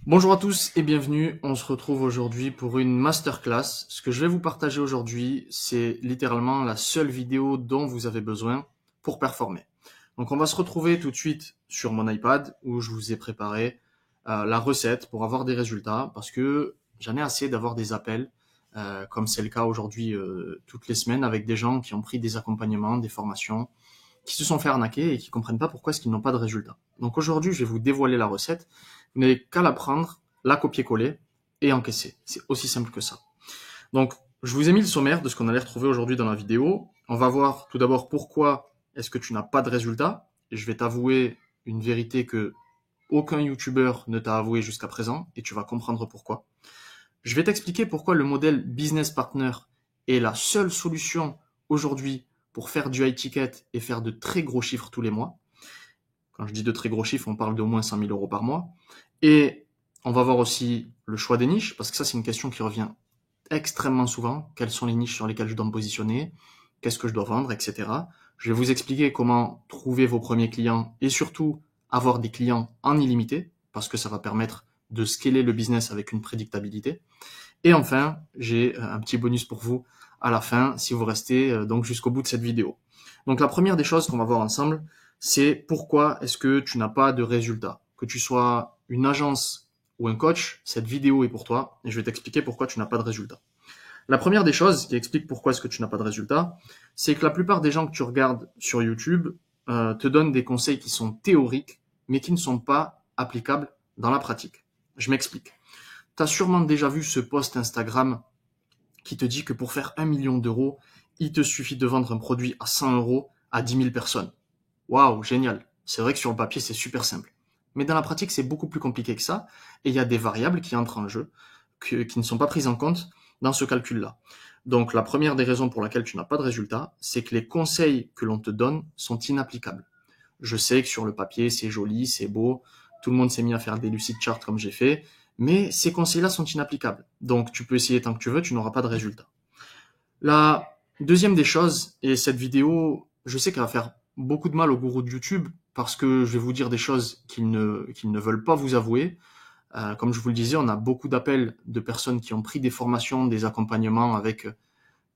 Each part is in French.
Bonjour à tous et bienvenue. On se retrouve aujourd'hui pour une masterclass. Ce que je vais vous partager aujourd'hui, c'est littéralement la seule vidéo dont vous avez besoin pour performer. Donc on va se retrouver tout de suite sur mon iPad où je vous ai préparé la recette pour avoir des résultats parce que j'en ai assez d'avoir des appels comme c'est le cas aujourd'hui toutes les semaines avec des gens qui ont pris des accompagnements, des formations, qui se sont fait arnaquer et qui comprennent pas pourquoi est-ce qu'ils n'ont pas de résultats. Donc aujourd'hui, je vais vous dévoiler la recette. Vous n'avez qu'à la prendre, la copier-coller et encaisser. C'est aussi simple que ça. Donc, je vous ai mis le sommaire de ce qu'on allait retrouver aujourd'hui dans la vidéo. On va voir tout d'abord pourquoi est-ce que tu n'as pas de résultats. Et je vais t'avouer une vérité que aucun YouTuber ne t'a avoué jusqu'à présent et tu vas comprendre pourquoi. Je vais t'expliquer pourquoi le modèle Business Partner est la seule solution aujourd'hui pour faire du high ticket et faire de très gros chiffres tous les mois. Quand je dis de très gros chiffres, on parle d'au moins 100 000 euros par mois. Et on va voir aussi le choix des niches, parce que ça, c'est une question qui revient extrêmement souvent. Quelles sont les niches sur lesquelles je dois me positionner? Qu'est-ce que je dois vendre, etc. Je vais vous expliquer comment trouver vos premiers clients et surtout avoir des clients en illimité, parce que ça va permettre de scaler le business avec une prédictabilité. Et enfin, j'ai un petit bonus pour vous à la fin, si vous restez donc jusqu'au bout de cette vidéo. Donc la première des choses qu'on va voir ensemble, c'est pourquoi est-ce que tu n'as pas de résultats. Que tu sois une agence ou un coach, cette vidéo est pour toi et je vais t'expliquer pourquoi tu n'as pas de résultats. La première des choses qui explique pourquoi est-ce que tu n'as pas de résultats, c'est que la plupart des gens que tu regardes sur YouTube te donnent des conseils qui sont théoriques, mais qui ne sont pas applicables dans la pratique. Je m'explique. Tu as sûrement déjà vu ce post Instagram qui te dit que pour faire 1 million d'euros, il te suffit de vendre un produit à 100 euros à 10 000 personnes. Waouh, génial. C'est vrai que sur le papier, c'est super simple. Mais dans la pratique, c'est beaucoup plus compliqué que ça. Et il y a des variables qui entrent en jeu, qui ne sont pas prises en compte dans ce calcul-là. Donc, la première des raisons pour laquelle tu n'as pas de résultat, c'est que les conseils que l'on te donne sont inapplicables. Je sais que sur le papier, c'est joli, c'est beau. Tout le monde s'est mis à faire des lucid charts comme j'ai fait. Mais ces conseils-là sont inapplicables. Donc, tu peux essayer tant que tu veux, tu n'auras pas de résultat. La deuxième des choses, et cette vidéo, je sais qu'elle va faire beaucoup de mal aux gourous de YouTube parce que je vais vous dire des choses qu'ils ne veulent pas vous avouer. Comme je vous le disais, on a beaucoup d'appels de personnes qui ont pris des formations, des accompagnements avec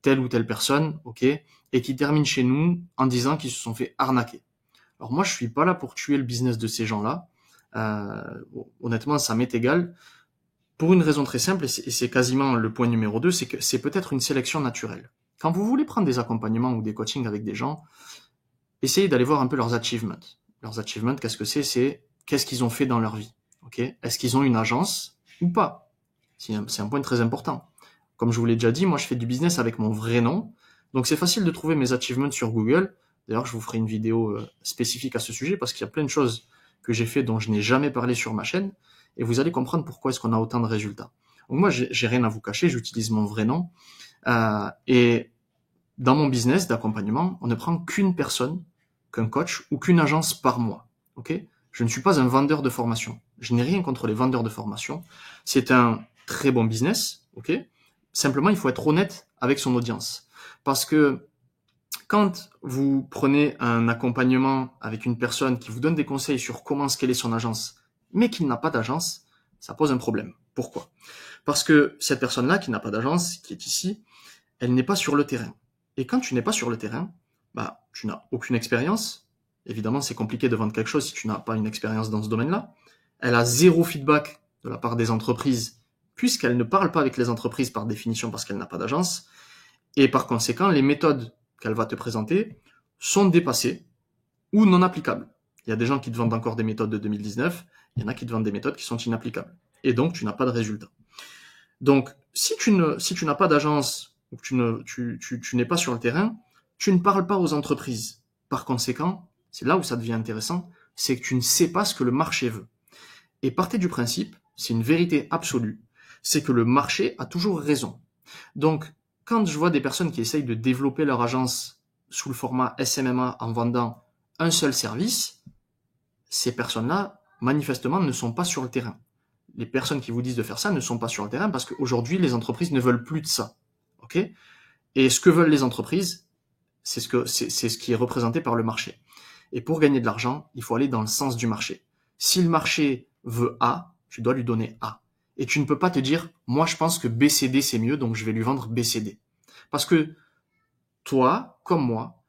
telle ou telle personne, ok, et qui terminent chez nous en disant qu'ils se sont fait arnaquer. Alors moi, je suis pas là pour tuer le business de ces gens-là. Honnêtement, ça m'est égal. Pour une raison très simple, et c'est quasiment le point numéro 2, c'est que c'est peut-être une sélection naturelle. Quand vous voulez prendre des accompagnements ou des coachings avec des gens, essayez d'aller voir un peu leurs achievements. Leurs achievements, qu'est-ce que c'est? C'est qu'est-ce qu'ils ont fait dans leur vie. Ok? Est-ce qu'ils ont une agence ou pas? C'est un point très important. Comme je vous l'ai déjà dit, moi je fais du business avec mon vrai nom, donc c'est facile de trouver mes achievements sur Google. D'ailleurs, je vous ferai une vidéo spécifique à ce sujet parce qu'il y a plein de choses que j'ai fait dont je n'ai jamais parlé sur ma chaîne, et vous allez comprendre pourquoi est-ce qu'on a autant de résultats. Donc moi, j'ai rien à vous cacher, j'utilise mon vrai nom, et dans mon business d'accompagnement, on ne prend qu'une personne, qu'un coach ou qu'une agence par mois. Ok? Je ne suis pas un vendeur de formation. Je n'ai rien contre les vendeurs de formation. C'est un très bon business. Ok? Simplement, il faut être honnête avec son audience. Parce que quand vous prenez un accompagnement avec une personne qui vous donne des conseils sur comment scaler son agence, mais qui n'a pas d'agence, ça pose un problème. Pourquoi? Parce que cette personne-là, qui n'a pas d'agence, qui est ici, elle n'est pas sur le terrain. Et quand tu n'es pas sur le terrain, bah, tu n'as aucune expérience. Évidemment, c'est compliqué de vendre quelque chose si tu n'as pas une expérience dans ce domaine-là. Elle a zéro feedback de la part des entreprises, puisqu'elle ne parle pas avec les entreprises par définition parce qu'elle n'a pas d'agence. Et par conséquent, les méthodes qu'elle va te présenter sont dépassées ou non applicables. Il y a des gens qui te vendent encore des méthodes de 2019, il y en a qui te vendent des méthodes qui sont inapplicables. Et donc, tu n'as pas de résultat. Donc, si tu n'as pas d'agence ou que tu n'es pas sur le terrain, tu ne parles pas aux entreprises. Par conséquent, c'est là où ça devient intéressant, c'est que tu ne sais pas ce que le marché veut. Et partez du principe, c'est une vérité absolue, c'est que le marché a toujours raison. Donc, quand je vois des personnes qui essayent de développer leur agence sous le format SMMA en vendant un seul service, ces personnes-là, manifestement, ne sont pas sur le terrain. Les personnes qui vous disent de faire ça ne sont pas sur le terrain parce qu'aujourd'hui, les entreprises ne veulent plus de ça. Ok? Et ce que veulent les entreprises, c'est ce qui est représenté par le marché. Et pour gagner de l'argent, il faut aller dans le sens du marché. Si le marché veut A, Tu dois lui donner A. Et tu ne peux pas te dire, moi je pense que BCD c'est mieux, donc je vais lui vendre BCD. Parce que toi, comme moi,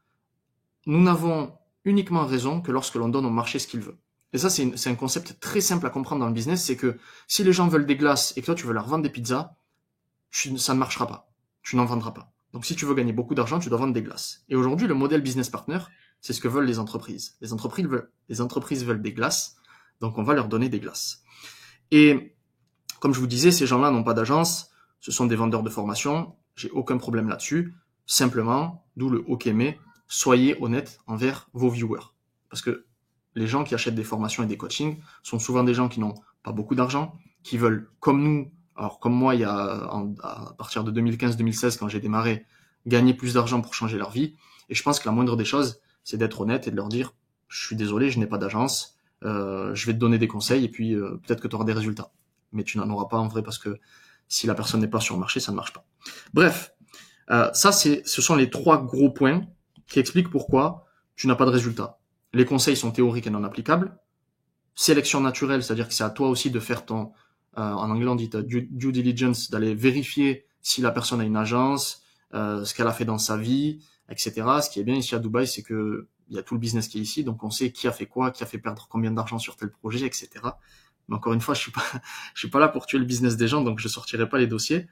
nous n'avons uniquement raison que lorsque l'on donne au marché ce qu'il veut. Et ça, c'est un concept très simple à comprendre dans le business, c'est que si les gens veulent des glaces et que toi tu veux leur vendre des pizzas, ça ne marchera pas. Tu n'en vendras pas. Donc si tu veux gagner beaucoup d'argent, tu dois vendre des glaces. Et aujourd'hui, le modèle business partner, c'est ce que veulent les entreprises. Les entreprises veulent des glaces, donc on va leur donner des glaces. Et comme je vous disais, ces gens-là n'ont pas d'agence, ce sont des vendeurs de formation, j'ai aucun problème là-dessus. Simplement, d'où le OK mais, soyez honnête envers vos viewers. Parce que les gens qui achètent des formations et des coachings sont souvent des gens qui n'ont pas beaucoup d'argent, qui veulent, comme nous, alors comme moi, à partir de 2015-2016, quand j'ai démarré, gagner plus d'argent pour changer leur vie. Et je pense que la moindre des choses, c'est d'être honnête et de leur dire, je suis désolé, je n'ai pas d'agence, je vais te donner des conseils et puis peut-être que tu auras des résultats. Mais tu n'en auras pas en vrai parce que si la personne n'est pas sur le marché, ça ne marche pas. Bref, ce sont les 3 gros points qui expliquent pourquoi tu n'as pas de résultat. Les conseils sont théoriques et non applicables. Sélection naturelle, c'est-à-dire que c'est à toi aussi de faire ton, en anglais on dit due diligence, d'aller vérifier si la personne a une agence, ce qu'elle a fait dans sa vie, etc. Ce qui est bien ici à Dubaï, c'est que il y a tout le business qui est ici, donc on sait qui a fait quoi, qui a fait perdre combien d'argent sur tel projet, etc. Mais encore une fois, je suis pas là pour tuer le business des gens, donc je sortirai pas les dossiers.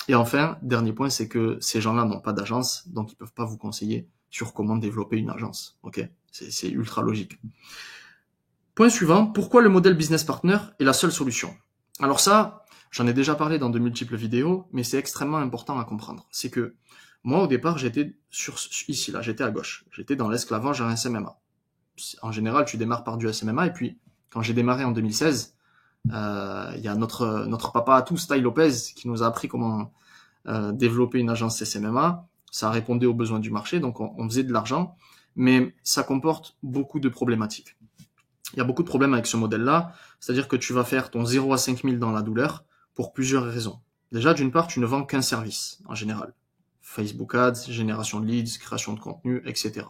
Et enfin, dernier point, c'est que ces gens-là n'ont pas d'agence, donc ils peuvent pas vous conseiller sur comment développer une agence. Ok, c'est ultra logique. Point suivant, pourquoi le modèle business partner est la seule solution? Alors ça, j'en ai déjà parlé dans de multiples vidéos, mais c'est extrêmement important à comprendre. C'est que moi, au départ, j'étais j'étais à gauche. J'étais dans l'esclavage à SMMA. En général, tu démarres par du SMMA, et puis quand j'ai démarré en 2016, il y a notre papa à tous, Tai Lopez, qui nous a appris comment développer une agence SMMA. Ça répondait aux besoins du marché, donc on faisait de l'argent, mais ça comporte beaucoup de problématiques. Il y a beaucoup de problèmes avec ce modèle-là, c'est-à-dire que tu vas faire ton 0 à 5000 dans la douleur pour plusieurs raisons. Déjà, d'une part, tu ne vends qu'un service, en général. Facebook Ads, génération de leads, création de contenu, etc.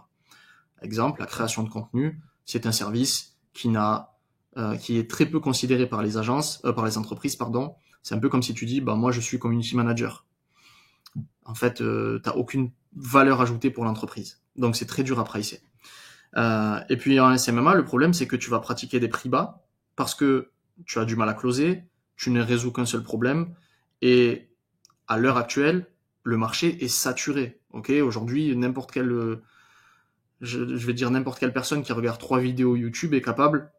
Exemple, la création de contenu, c'est un service qui est très peu considéré par les entreprises, pardon. C'est un peu comme si tu dis, bah, moi, je suis community manager. En fait, t'as aucune valeur ajoutée pour l'entreprise. Donc, c'est très dur à pricer. Et puis en SMMA, le problème, c'est que tu vas pratiquer des prix bas parce que tu as du mal à closer, tu ne résous qu'un seul problème, et à l'heure actuelle, le marché est saturé. Ok, aujourd'hui, je vais dire n'importe quelle personne qui regarde 3 vidéos YouTube est capable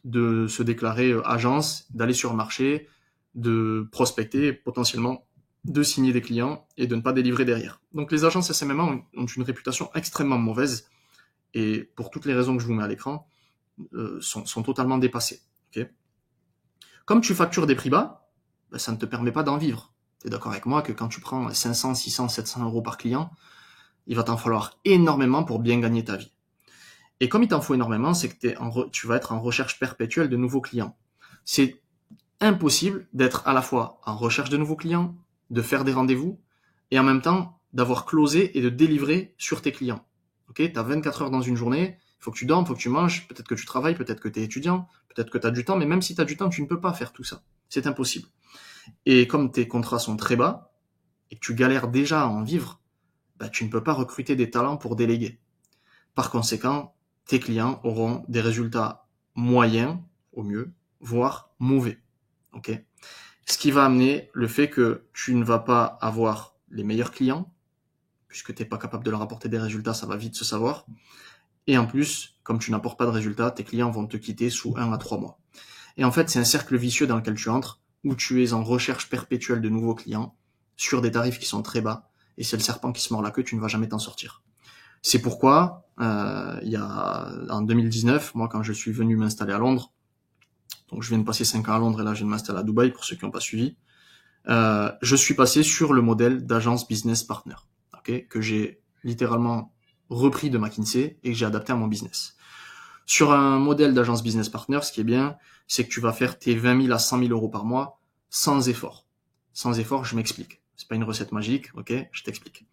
de se déclarer agence, d'aller sur le marché, de prospecter, potentiellement de signer des clients et de ne pas délivrer derrière. Donc les agences SMMA ont une réputation extrêmement mauvaise, et pour toutes les raisons que je vous mets à l'écran, sont totalement dépassées. Okay, comme tu factures des prix bas, ben, ça ne te permet pas d'en vivre. Tu es d'accord avec moi que quand tu prends 500, 600, 700 euros par client, il va t'en falloir énormément pour bien gagner ta vie. Et comme il t'en faut énormément, c'est que tu vas être en recherche perpétuelle de nouveaux clients. C'est impossible d'être à la fois en recherche de nouveaux clients, de faire des rendez-vous, et en même temps d'avoir closé et de délivrer sur tes clients. Ok, tu as 24 heures dans une journée, il faut que tu dormes, il faut que tu manges, peut-être que tu travailles, peut-être que tu es étudiant, peut-être que tu as du temps, mais même si tu as du temps, tu ne peux pas faire tout ça. C'est impossible. Et comme tes contrats sont très bas, et que tu galères déjà à en vivre, bah, tu ne peux pas recruter des talents pour déléguer. Par conséquent, tes clients auront des résultats moyens, au mieux, voire mauvais. Ok, ce qui va amener le fait que tu ne vas pas avoir les meilleurs clients, puisque tu n'es pas capable de leur apporter des résultats, ça va vite se savoir. Et en plus, comme tu n'apportes pas de résultats, tes clients vont te quitter sous 1 à 3 mois. Et en fait, c'est un cercle vicieux dans lequel tu entres, où tu es en recherche perpétuelle de nouveaux clients, sur des tarifs qui sont très bas, et c'est le serpent qui se mord la queue, tu ne vas jamais t'en sortir. C'est pourquoi, en 2019, moi quand je suis venu m'installer à Londres, donc je viens de passer 5 ans à Londres et là je viens de m'installer à Dubaï pour ceux qui n'ont pas suivi, je suis passé sur le modèle d'agence business partner, okay, que j'ai littéralement repris de McKinsey et que j'ai adapté à mon business. Sur un modèle d'agence business partner, ce qui est bien, c'est que tu vas faire tes 20 000 à 100 000 euros par mois sans effort. Sans effort, je m'explique. C'est pas une recette magique, ok? Je t'explique.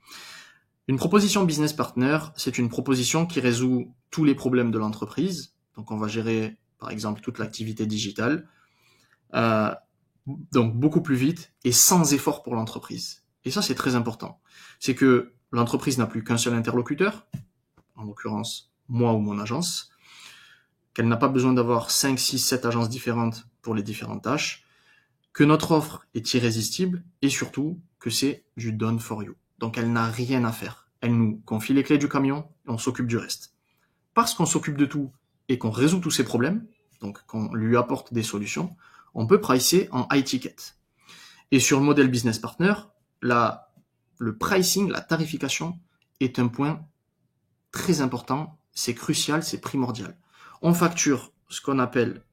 Une proposition business partner, c'est une proposition qui résout tous les problèmes de l'entreprise. Donc on va gérer, par exemple, toute l'activité digitale. donc beaucoup plus vite et sans effort pour l'entreprise. Et ça, c'est très important. C'est que l'entreprise n'a plus qu'un seul interlocuteur, en l'occurrence moi ou mon agence, qu'elle n'a pas besoin d'avoir 5, 6, 7 agences différentes pour les différentes tâches, que notre offre est irrésistible et surtout que c'est du done for you. Donc elle n'a rien à faire. Elle nous confie les clés du camion et on s'occupe du reste. Parce qu'on s'occupe de tout et qu'on résout tous ses problèmes, donc qu'on lui apporte des solutions, on peut pricer en high ticket. Et sur le modèle business partner, le pricing, la tarification est un point très important, c'est crucial, c'est primordial. On facture ce qu'on appelle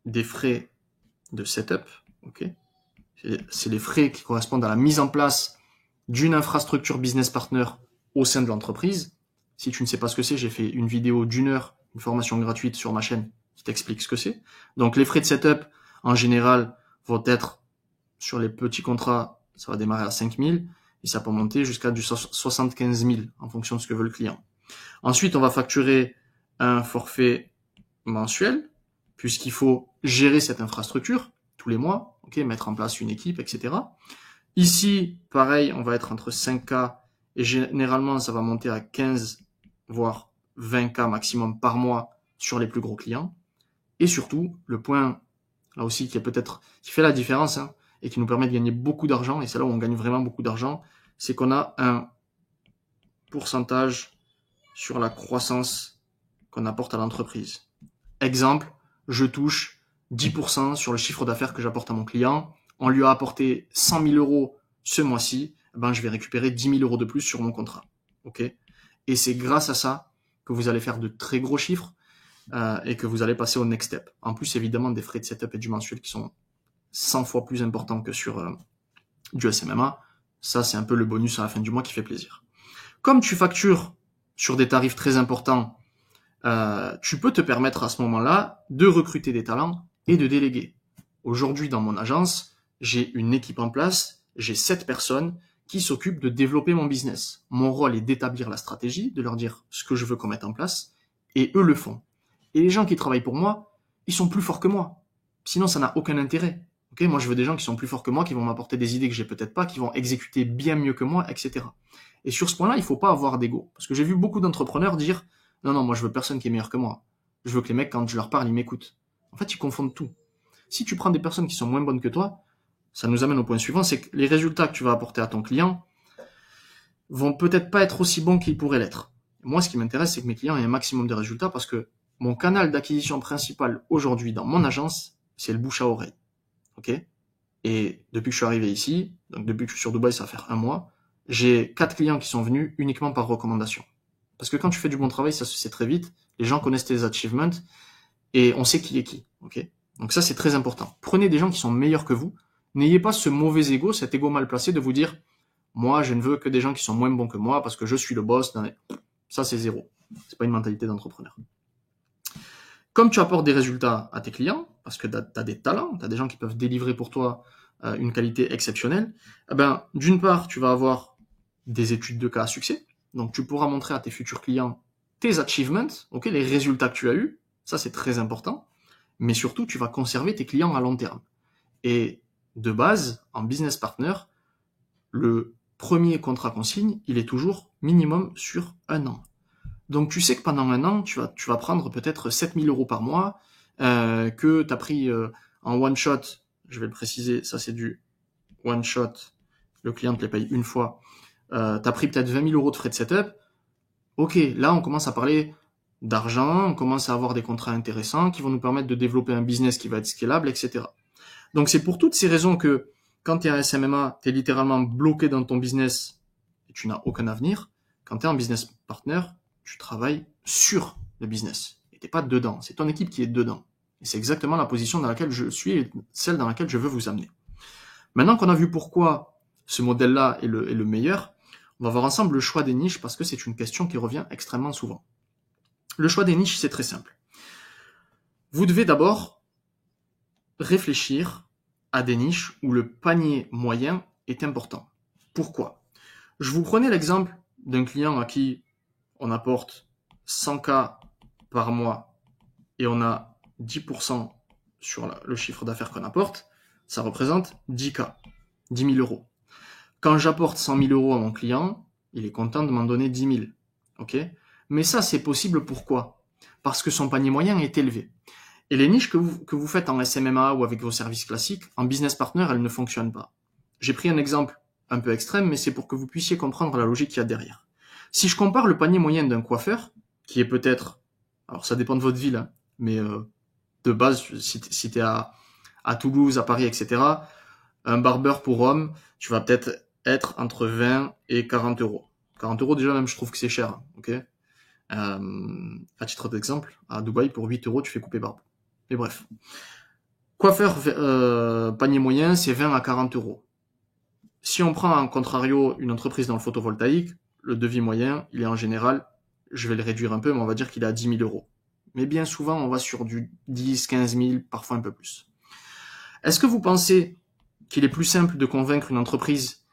des frais de setup, ok? C'est les frais qui correspondent à la mise en place d'une infrastructure business partner au sein de l'entreprise. Si tu ne sais pas ce que c'est, j'ai fait une vidéo d'1 heure, une formation gratuite sur ma chaîne qui t'explique ce que c'est. Donc les frais de setup, en général, vont être sur les petits contrats, ça va démarrer à 5 000 et ça peut monter jusqu'à du 75 000 en fonction de ce que veut le client. Ensuite, on va facturer un forfait mensuel puisqu'il faut gérer cette infrastructure tous les mois, ok, mettre en place une équipe, etc. Ici, pareil, on va être entre 5K et généralement, ça va monter à 15 voire 20K maximum par mois sur les plus gros clients. Et surtout, le point là aussi qui fait la différence et qui nous permet de gagner beaucoup d'argent, et c'est là où on gagne vraiment beaucoup d'argent, c'est qu'on a un pourcentage sur la croissance qu'on apporte à l'entreprise. Exemple, je touche 10% sur le chiffre d'affaires que j'apporte à mon client. On lui a apporté 100 000 euros ce mois-ci, je vais récupérer 10 000 euros de plus sur mon contrat. Ok ? Et c'est grâce à ça que vous allez faire de très gros chiffres et que vous allez passer au next step. En plus, évidemment, des frais de setup et du mensuel qui sont 100 fois plus importants que sur du SMMA. Ça, c'est un peu le bonus à la fin du mois qui fait plaisir. Comme tu factures sur des tarifs très importants, tu peux te permettre à ce moment-là de recruter des talents et de déléguer. Aujourd'hui, dans mon agence, j'ai une équipe en place, j'ai 7 personnes qui s'occupent de développer mon business. Mon rôle est d'établir la stratégie, de leur dire ce que je veux qu'on mette en place, et eux le font. Et les gens qui travaillent pour moi, ils sont plus forts que moi. Sinon, ça n'a aucun intérêt. Okay, moi, je veux des gens qui sont plus forts que moi, qui vont m'apporter des idées que j'ai peut-être pas, qui vont exécuter bien mieux que moi, etc. Et sur ce point-là, il faut pas avoir d'ego. Parce que j'ai vu beaucoup d'entrepreneurs dire « Non, moi, je veux personne qui est meilleur que moi. Je veux que les mecs, quand je leur parle, ils m'écoutent. » En fait, ils confondent tout. Si tu prends des personnes qui sont moins bonnes que toi, ça nous amène au point suivant, c'est que les résultats que tu vas apporter à ton client vont peut-être pas être aussi bons qu'ils pourraient l'être. Moi, ce qui m'intéresse, c'est que mes clients aient un maximum de résultats parce que mon canal d'acquisition principal aujourd'hui dans mon agence, c'est le bouche à oreille. Ok ? Et depuis que je suis arrivé ici, donc depuis que je suis sur Dubaï, ça va faire 1 mois, j'ai 4 clients qui sont venus uniquement par recommandation. Parce que quand tu fais du bon travail, ça se sait très vite. Les gens connaissent tes achievements et on sait qui est qui. Ok ? Donc ça, c'est très important. Prenez des gens qui sont meilleurs que vous. N'ayez pas ce mauvais ego, cet ego mal placé de vous dire « Moi, je ne veux que des gens qui sont moins bons que moi parce que je suis le boss. » Ça, c'est zéro. C'est pas une mentalité d'entrepreneur. Comme tu apportes des résultats à tes clients, parce que tu as des talents, tu as des gens qui peuvent délivrer pour toi une qualité exceptionnelle, d'une part, tu vas avoir des études de cas à succès. Donc, tu pourras montrer à tes futurs clients tes achievements, okay, les résultats que tu as eus. Ça, c'est très important. Mais surtout, tu vas conserver tes clients à long terme. Et de base, en business partner, le premier contrat qu'on signe, il est toujours minimum sur 1 an. Donc tu sais que pendant 1 an, tu vas prendre peut-être 7 000 euros par mois, que tu as pris en one shot, je vais le préciser, ça c'est du one shot, le client te les paye une fois, tu as pris peut-être 20 000 euros de frais de setup. Ok, là on commence à parler d'argent, on commence à avoir des contrats intéressants qui vont nous permettre de développer un business qui va être scalable, etc. Donc c'est pour toutes ces raisons que quand tu es un SMMA, tu es littéralement bloqué dans ton business et tu n'as aucun avenir. Quand tu es un business partner, tu travailles sur le business et t'es pas dedans. C'est ton équipe qui est dedans. Et c'est exactement la position dans laquelle je suis et celle dans laquelle je veux vous amener. Maintenant qu'on a vu pourquoi ce modèle-là est le meilleur, on va voir ensemble le choix des niches parce que c'est une question qui revient extrêmement souvent. Le choix des niches, c'est très simple. Vous devez d'abord réfléchir à des niches où le panier moyen est important. Pourquoi ? Je vous prenais l'exemple d'un client à qui on apporte 100K par mois et on a 10% sur le chiffre d'affaires qu'on apporte, ça représente 10K, 10 000 euros. Quand j'apporte 100 000 euros à mon client, il est content de m'en donner 10 000. Ok ? Mais ça, c'est possible pourquoi ? Parce que son panier moyen est élevé. Et les niches que vous faites en SMMA ou avec vos services classiques, en business partner, elles ne fonctionnent pas. J'ai pris un exemple un peu extrême, mais c'est pour que vous puissiez comprendre la logique qu'il y a derrière. Si je compare le panier moyen d'un coiffeur, qui est peut-être, alors ça dépend de votre ville, hein, mais de base, si tu es à Toulouse, à Paris, etc., un barbeur pour homme, tu vas peut-être être entre 20 et 40 euros. 40 euros, déjà, même, je trouve que c'est cher. Ok. À titre d'exemple, à Dubaï, pour 8 euros, tu fais couper barbe. Mais bref. Coiffeur panier moyen, c'est 20 à 40 euros. Si on prend en contrario une entreprise dans le photovoltaïque, le devis moyen, il est en général, je vais le réduire un peu, mais on va dire qu'il est à 10 000 euros. Mais bien souvent, on va sur du 10, 15 000, parfois un peu plus. Est-ce que vous pensez qu'il est plus simple de convaincre une entreprise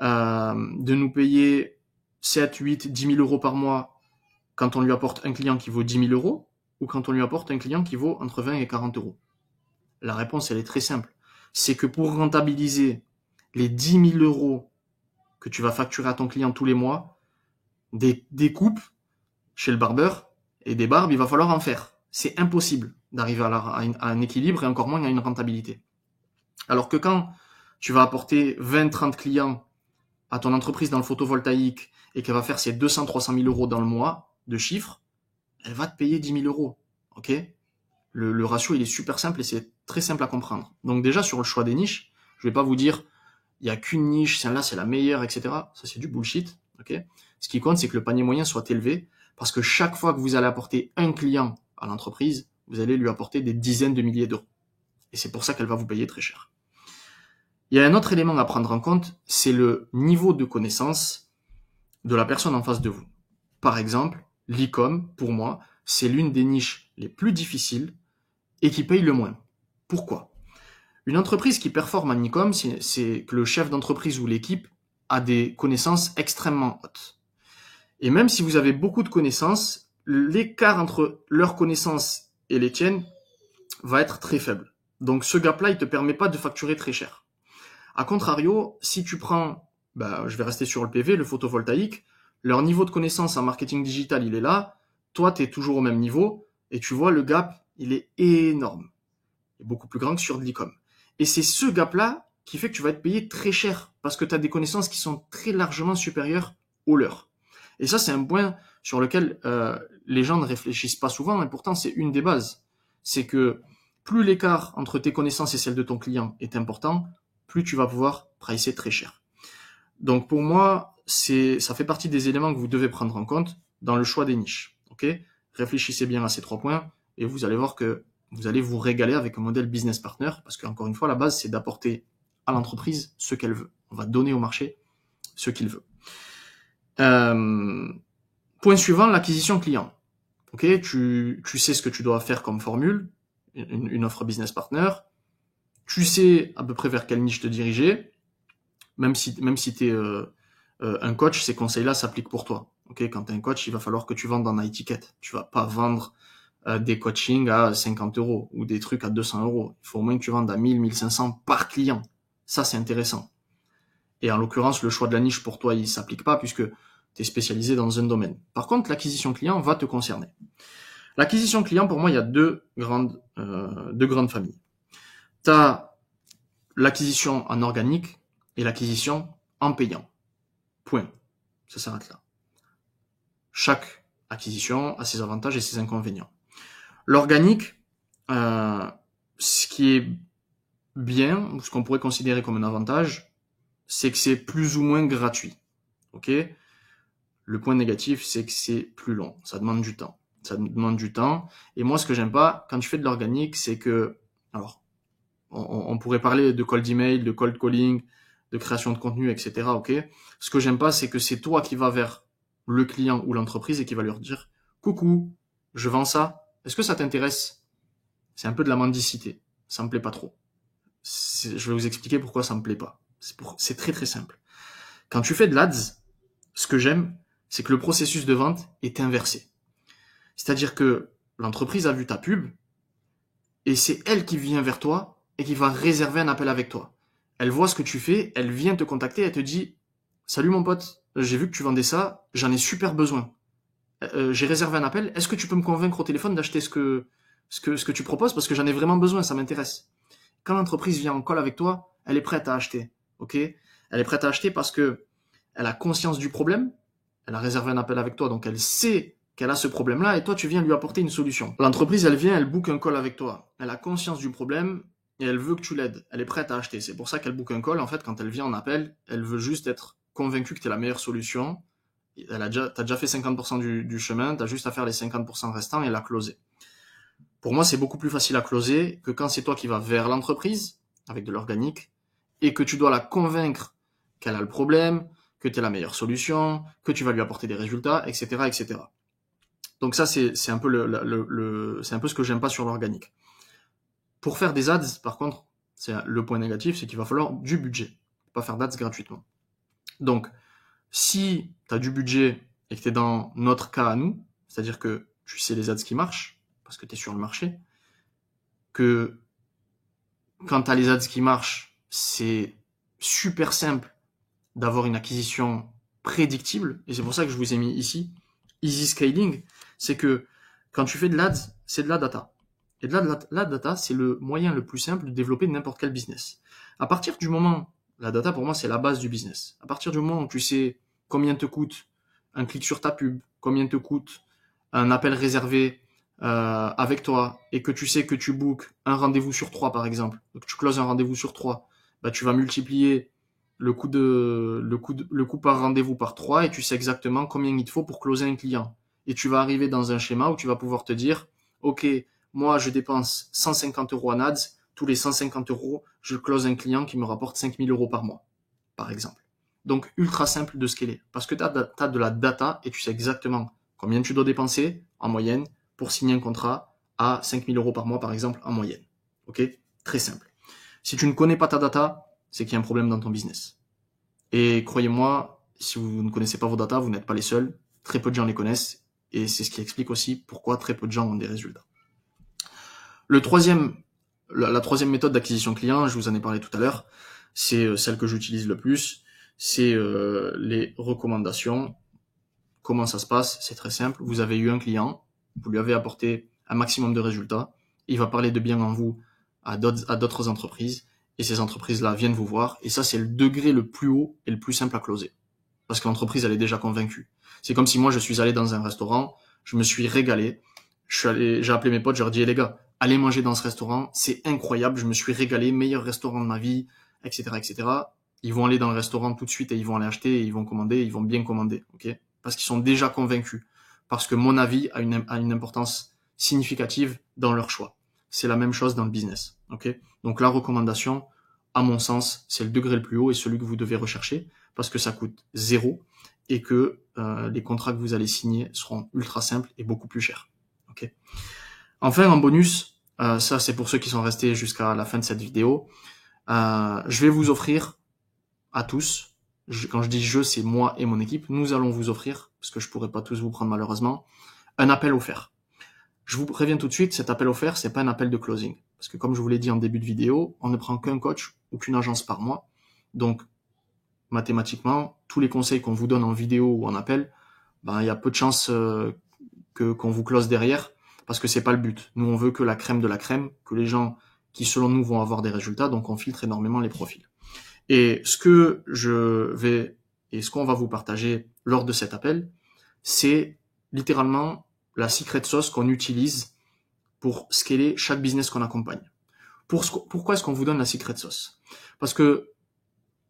de nous payer 7, 8, 10 000 euros par mois quand on lui apporte un client qui vaut 10 000 euros ou quand on lui apporte un client qui vaut entre 20 et 40 euros? La réponse, elle est très simple. C'est que pour rentabiliser les 10 000 euros que tu vas facturer à ton client tous les mois, des coupes chez le barbeur et des barbes, il va falloir en faire. C'est impossible d'arriver à un équilibre et encore moins à une rentabilité. Alors que quand tu vas apporter 20-30 clients à ton entreprise dans le photovoltaïque et qu'elle va faire ses 200-300 000 euros dans le mois de chiffre, elle va te payer 10 000 euros. Ok ? Le ratio, il est super simple et c'est très simple à comprendre. Donc déjà, sur le choix des niches, je vais pas vous dire, il n'y a qu'une niche, celle-là, c'est la meilleure, etc. Ça, c'est du bullshit. Ok ? Ce qui compte, c'est que le panier moyen soit élevé parce que chaque fois que vous allez apporter un client à l'entreprise, vous allez lui apporter des dizaines de milliers d'euros. Et c'est pour ça qu'elle va vous payer très cher. Il y a un autre élément à prendre en compte, c'est le niveau de connaissance de la personne en face de vous. Par exemple, l'e-com, pour moi, c'est l'une des niches les plus difficiles et qui paye le moins. Pourquoi ? Une entreprise qui performe en e-com, c'est que le chef d'entreprise ou l'équipe a des connaissances extrêmement hautes. Et même si vous avez beaucoup de connaissances, l'écart entre leurs connaissances et les tiennes va être très faible. Donc ce gap-là, il te permet pas de facturer très cher. A contrario, si tu prends, je vais rester sur le PV, le photovoltaïque, leur niveau de connaissance en marketing digital, il est là, toi, tu es toujours au même niveau, et tu vois, le gap, il est énorme. Il est beaucoup plus grand que sur de l'e-com. Et c'est ce gap-là qui fait que tu vas être payé très cher, parce que tu as des connaissances qui sont très largement supérieures aux leurs. Et ça, c'est un point sur lequel les gens ne réfléchissent pas souvent, et pourtant, c'est une des bases. C'est que plus l'écart entre tes connaissances et celles de ton client est important, plus tu vas pouvoir pricer très cher. Donc pour moi, ça fait partie des éléments que vous devez prendre en compte dans le choix des niches. Ok ? Réfléchissez bien à ces 3 points et vous allez voir que vous allez vous régaler avec un modèle business partner parce qu'encore une fois, la base, c'est d'apporter à l'entreprise ce qu'elle veut. On va donner au marché ce qu'il veut. Point suivant, l'acquisition client. Ok ? Tu sais ce que tu dois faire comme formule, une offre business partner. Tu sais à peu près vers quelle niche te diriger. Même si tu es un coach, ces conseils-là s'appliquent pour toi. Okay, quand tu es un coach, il va falloir que tu vendes en étiquette. Tu vas pas vendre des coachings à 50 euros ou des trucs à 200 euros. Il faut au moins que tu vendes à 1000, 1500 par client. Ça, c'est intéressant. Et en l'occurrence, le choix de la niche pour toi, il s'applique pas puisque tu es spécialisé dans un domaine. Par contre, l'acquisition client va te concerner. L'acquisition client, pour moi, il y a deux grandes familles. Tu as l'acquisition en organique et l'acquisition en payant. Point. Ça s'arrête là. Chaque acquisition a ses avantages et ses inconvénients. L'organique, ce qui est bien, ou ce qu'on pourrait considérer comme un avantage, c'est que c'est plus ou moins gratuit. Ok ? Le point négatif, c'est que c'est plus long. Ça demande du temps. Et moi, ce que j'aime pas, quand tu fais de l'organique, c'est que, alors, on pourrait parler de cold email, de cold calling, de création de contenu, etc. Ok. Ce que j'aime pas, c'est que c'est toi qui vas vers le client ou l'entreprise et qui va leur dire « Coucou, je vends ça. Est-ce que ça t'intéresse ?» C'est un peu de la mendicité. Ça me plaît pas trop. Je vais vous expliquer pourquoi ça me plaît pas. C'est très très simple. Quand tu fais de l'ADS, ce que j'aime, c'est que le processus de vente est inversé. C'est-à-dire que l'entreprise a vu ta pub et c'est elle qui vient vers toi et qui va réserver un appel avec toi. Elle voit ce que tu fais, elle vient te contacter, elle te dit « Salut mon pote, j'ai vu que tu vendais ça, j'en ai super besoin. J'ai réservé un appel, est-ce que tu peux me convaincre au téléphone d'acheter ce que tu proposes parce que j'en ai vraiment besoin, ça m'intéresse. » Quand l'entreprise vient en call avec toi, elle est prête à acheter, ok? Elle est prête à acheter parce que elle a conscience du problème, elle a réservé un appel avec toi, donc elle sait qu'elle a ce problème-là et toi, tu viens lui apporter une solution. L'entreprise, elle vient, elle book un call avec toi. Elle a conscience du problème et elle veut que tu l'aides. Elle est prête à acheter. C'est pour ça qu'elle book un call. En fait, quand elle vient en appel, elle veut juste être convaincue que tu es la meilleure solution. T'as déjà fait 50% du chemin, t'as juste à faire les 50% restants et la closer. Pour moi, c'est beaucoup plus facile à closer que quand c'est toi qui vas vers l'entreprise, avec de l'organique, et que tu dois la convaincre qu'elle a le problème, que tu es la meilleure solution, que tu vas lui apporter des résultats, etc., etc. Donc ça, c'est un peu c'est un peu ce que j'aime pas sur l'organique. Pour faire des ads, par contre, c'est le point négatif, c'est qu'il va falloir du budget. Pas faire d'ads gratuitement. Donc, si tu as du budget et que tu es dans notre cas à nous, c'est-à-dire que tu sais les ads qui marchent, parce que tu es sur le marché, que quand tu as les ads qui marchent, c'est super simple d'avoir une acquisition prédictible, et c'est pour ça que je vous ai mis ici, Easy Scaling, c'est que quand tu fais de l'ADS, c'est de la data. Et de la data, c'est le moyen le plus simple de développer n'importe quel business. À partir du moment, la data pour moi c'est la base du business. À partir du moment où tu sais combien te coûte un clic sur ta pub, combien te coûte un appel réservé avec toi, et que tu sais que tu bookes un rendez-vous sur 3 par exemple, que tu closes un rendez-vous sur 3, bah tu vas multiplier le coût par rendez-vous par 3 et tu sais exactement combien il te faut pour closer un client. Et tu vas arriver dans un schéma où tu vas pouvoir te dire, ok, moi je dépense 150 euros en ads, tous les 150 euros, je close un client qui me rapporte 5000 euros par mois, par exemple. Donc ultra simple de scaler, parce que tu as de la data et tu sais exactement combien tu dois dépenser en moyenne pour signer un contrat à 5000 euros par mois, par exemple, en moyenne. Ok? Très simple. Si tu ne connais pas ta data, c'est qu'il y a un problème dans ton business. Et croyez-moi, si vous ne connaissez pas vos data, vous n'êtes pas les seuls. Très peu de gens les connaissent. Et c'est ce qui explique aussi pourquoi très peu de gens ont des résultats. La troisième méthode d'acquisition client, je vous en ai parlé tout à l'heure, c'est celle que j'utilise le plus, c'est les recommandations. Comment ça se passe? C'est très simple. Vous avez eu un client, vous lui avez apporté un maximum de résultats, il va parler de bien en vous à d'autres entreprises, et ces entreprises-là viennent vous voir, et ça, c'est le degré le plus haut et le plus simple à closer. Parce que l'entreprise, elle est déjà convaincue. C'est comme si moi, je suis allé dans un restaurant, je me suis régalé, j'ai appelé mes potes, je leur ai dit, les gars, allez manger dans ce restaurant, c'est incroyable, je me suis régalé, meilleur restaurant de ma vie, etc., etc. Ils vont aller dans le restaurant tout de suite et ils vont aller acheter, et ils vont commander, ils vont bien commander, ok? Parce qu'ils sont déjà convaincus. Parce que mon avis a une importance significative dans leur choix. C'est la même chose dans le business, ok? Donc la recommandation, à mon sens, c'est le degré le plus haut et celui que vous devez rechercher parce que ça coûte 0 et que les contrats que vous allez signer seront ultra simples et beaucoup plus chers. Okay. Enfin, en bonus, ça c'est pour ceux qui sont restés jusqu'à la fin de cette vidéo, je vais vous offrir à tous, quand je dis je, c'est moi et mon équipe, nous allons vous offrir, parce que je pourrais pas tous vous prendre malheureusement, un appel offert. Je vous préviens tout de suite, cet appel offert, c'est pas un appel de closing. Parce que comme je vous l'ai dit en début de vidéo, on ne prend qu'un coach ou qu'une agence par mois. Donc, mathématiquement, tous les conseils qu'on vous donne en vidéo ou en appel, ben, il y a peu de chances qu'on vous close derrière, parce que c'est pas le but. Nous, on veut que la crème de la crème, que les gens qui, selon nous, vont avoir des résultats, donc on filtre énormément les profils. Et ce qu'on va vous partager lors de cet appel, c'est littéralement la secret sauce qu'on utilise pour scaler chaque business qu'on accompagne. Pourquoi est-ce qu'on vous donne la secret sauce? Parce que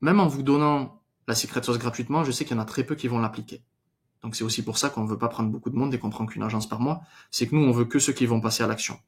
même en vous donnant la secret sauce gratuitement, je sais qu'il y en a très peu qui vont l'appliquer. Donc c'est aussi pour ça qu'on ne veut pas prendre beaucoup de monde et qu'on prend qu'une agence par mois. C'est que nous, on veut que ceux qui vont passer à l'action.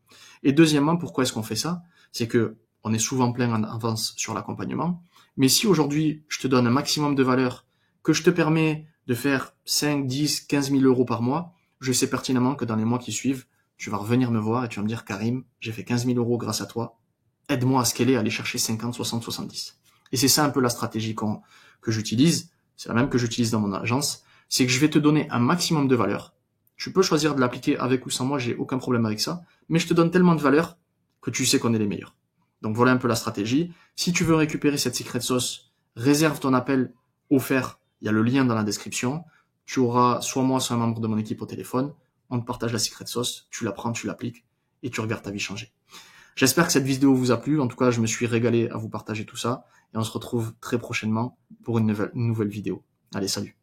Et deuxièmement, pourquoi est-ce qu'on fait ça? C'est que on est souvent plein en avance sur l'accompagnement. Mais si aujourd'hui, je te donne un maximum de valeur, que je te permets de faire 5, 10, 15 000 euros par mois, je sais pertinemment que dans les mois qui suivent, tu vas revenir me voir et tu vas me dire, Karim, j'ai fait 15 000 euros grâce à toi. Aide-moi à scaler, à aller chercher 50, 60, 70. Et c'est ça un peu la stratégie que j'utilise. C'est la même que j'utilise dans mon agence. C'est que je vais te donner un maximum de valeur. Tu peux choisir de l'appliquer avec ou sans moi, j'ai aucun problème avec ça. Mais je te donne tellement de valeur que tu sais qu'on est les meilleurs. Donc voilà un peu la stratégie. Si tu veux récupérer cette secret sauce, réserve ton appel offert. Il y a le lien dans la description. Tu auras soit moi, soit un membre de mon équipe au téléphone. On te partage la secret sauce, tu la prends, tu l'appliques et tu regardes ta vie changer. J'espère que cette vidéo vous a plu. En tout cas, je me suis régalé à vous partager tout ça. Et on se retrouve très prochainement pour une nouvelle vidéo. Allez, salut!